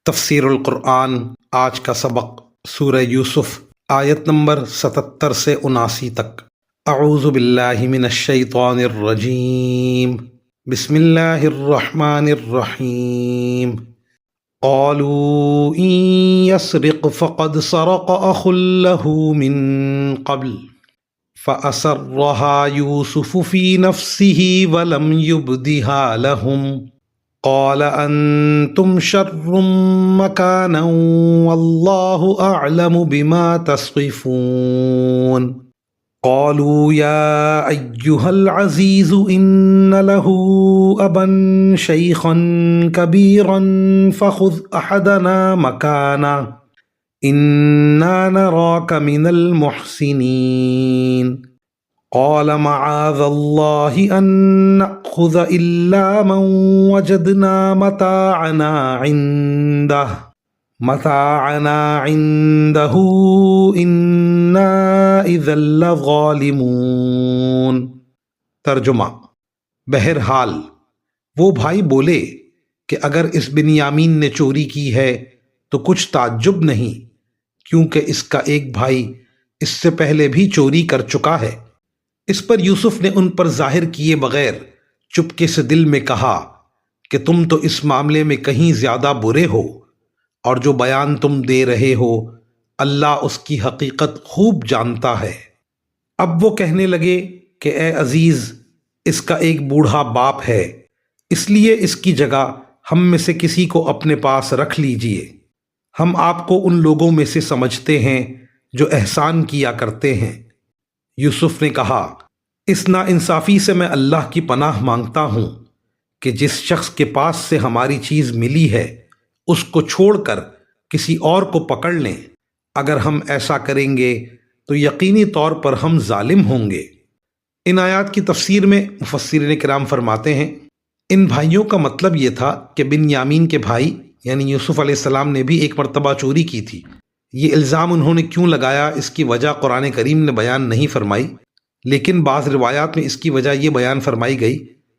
تفسیر القرآن آج کا سبق سورہ یوسف آیت نمبر 77 سے 79 تک۔ اعوذ باللہ من الشیطان الرجیم، بسم اللہ الرحمن الرحیم۔ قالوا ان يسرق فقد سرق اخ له من قبل فأسرها يوسف في نفسه ولم يبدها لهم قال أنتم شر مكانا والله أعلم بما تصفون قالوا يا أيها العزيز إن له أبا شيخا كبيرا فخذ أحدنا مكانه إنا نراك من المحسنين قال معاذ الله أن نأخذ إلا من وجدنا متاعنا عنده إنا إذا لظالمون۔ ترجمہ: بہرحال وہ بھائی بولے کہ اگر اس بنیامین نے چوری کی ہے تو کچھ تعجب نہیں، کیونکہ اس کا ایک بھائی اس سے پہلے بھی چوری کر چکا ہے۔ اس پر یوسف نے ان پر ظاہر کیے بغیر چپکے سے دل میں کہا کہ تم تو اس معاملے میں کہیں زیادہ برے ہو، اور جو بیان تم دے رہے ہو اللہ اس کی حقیقت خوب جانتا ہے۔ اب وہ کہنے لگے کہ اے عزیز، اس کا ایک بوڑھا باپ ہے، اس لیے اس کی جگہ ہم میں سے کسی کو اپنے پاس رکھ لیجئے، ہم آپ کو ان لوگوں میں سے سمجھتے ہیں جو احسان کیا کرتے ہیں۔ یوسف نے کہا، اس ناانصافی سے میں اللہ کی پناہ مانگتا ہوں کہ جس شخص کے پاس سے ہماری چیز ملی ہے اس کو چھوڑ کر کسی اور کو پکڑ لیں، اگر ہم ایسا کریں گے تو یقینی طور پر ہم ظالم ہوں گے۔ ان آیات کی تفسیر میں مفسرین کرام فرماتے ہیں، ان بھائیوں کا مطلب یہ تھا کہ بنیامین کے بھائی یعنی یوسف علیہ السلام نے بھی ایک مرتبہ چوری کی تھی۔ یہ الزام انہوں نے کیوں لگایا اس کی وجہ قرآن کریم نے بیان نہیں فرمائی، لیکن بعض روایات میں اس کی وجہ یہ بیان فرمائی گئی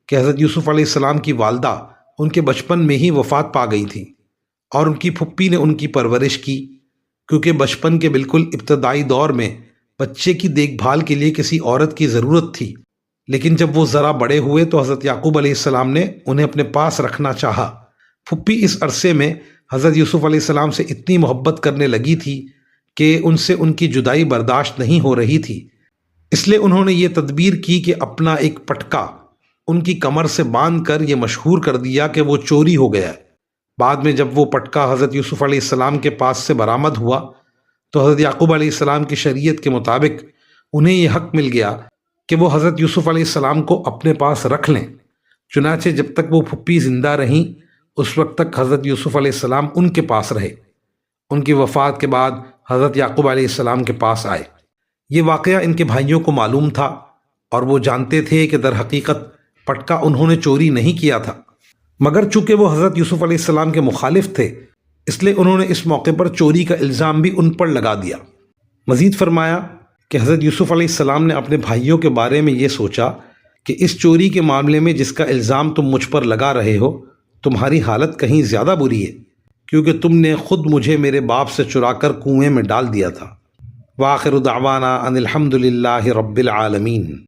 کہ حضرت یوسف علیہ السلام کی والدہ ان کے بچپن میں ہی وفات پا گئی تھی اور ان کی پھپھی نے ان کی پرورش کی، کیونکہ بچپن کے بالکل ابتدائی دور میں بچے کی دیکھ بھال کے لیے کسی عورت کی ضرورت تھی، لیکن جب وہ ذرا بڑے ہوئے تو حضرت یعقوب علیہ السلام نے انہیں اپنے پاس رکھنا چاہا۔ پھپھی اس عرصے میں حضرت یوسف علیہ السلام سے اتنی محبت کرنے لگی تھی کہ ان سے ان کی جدائی برداشت نہیں ہو رہی تھی، اس لیے انہوں نے یہ تدبیر کی کہ اپنا ایک پٹکا ان کی کمر سے باندھ کر یہ مشہور کر دیا کہ وہ چوری ہو گیا ہے۔ بعد میں جب وہ پٹکا حضرت یوسف علیہ السلام کے پاس سے برآمد ہوا تو حضرت یعقوب علیہ السلام کی شریعت کے مطابق انہیں یہ حق مل گیا کہ وہ حضرت یوسف علیہ السلام کو اپنے پاس رکھ لیں۔ چنانچہ جب تک وہ پھپھی زندہ رہیں اس وقت تک حضرت یوسف علیہ السلام ان کے پاس رہے۔ ان کی وفات کے بعد حضرت یعقوب علیہ السلام کے پاس آئے۔ یہ واقعہ ان کے بھائیوں کو معلوم تھا اور وہ جانتے تھے کہ در حقیقت پٹکا انہوں نے چوری نہیں کیا تھا، مگر چونکہ وہ حضرت یوسف علیہ السلام کے مخالف تھے اس لیے انہوں نے اس موقع پر چوری کا الزام بھی ان پر لگا دیا۔ مزید فرمایا کہ حضرت یوسف علیہ السلام نے اپنے بھائیوں کے بارے میں یہ سوچا کہ اس چوری کے معاملے میں جس کا الزام تم مجھ پر لگا رہے ہو تمہاری حالت کہیں زیادہ بری ہے، کیونکہ تم نے خود مجھے میرے باپ سے چرا کر کنویں میں ڈال دیا تھا۔ وآخر دعوانا ان الحمد للہ رب العالمین۔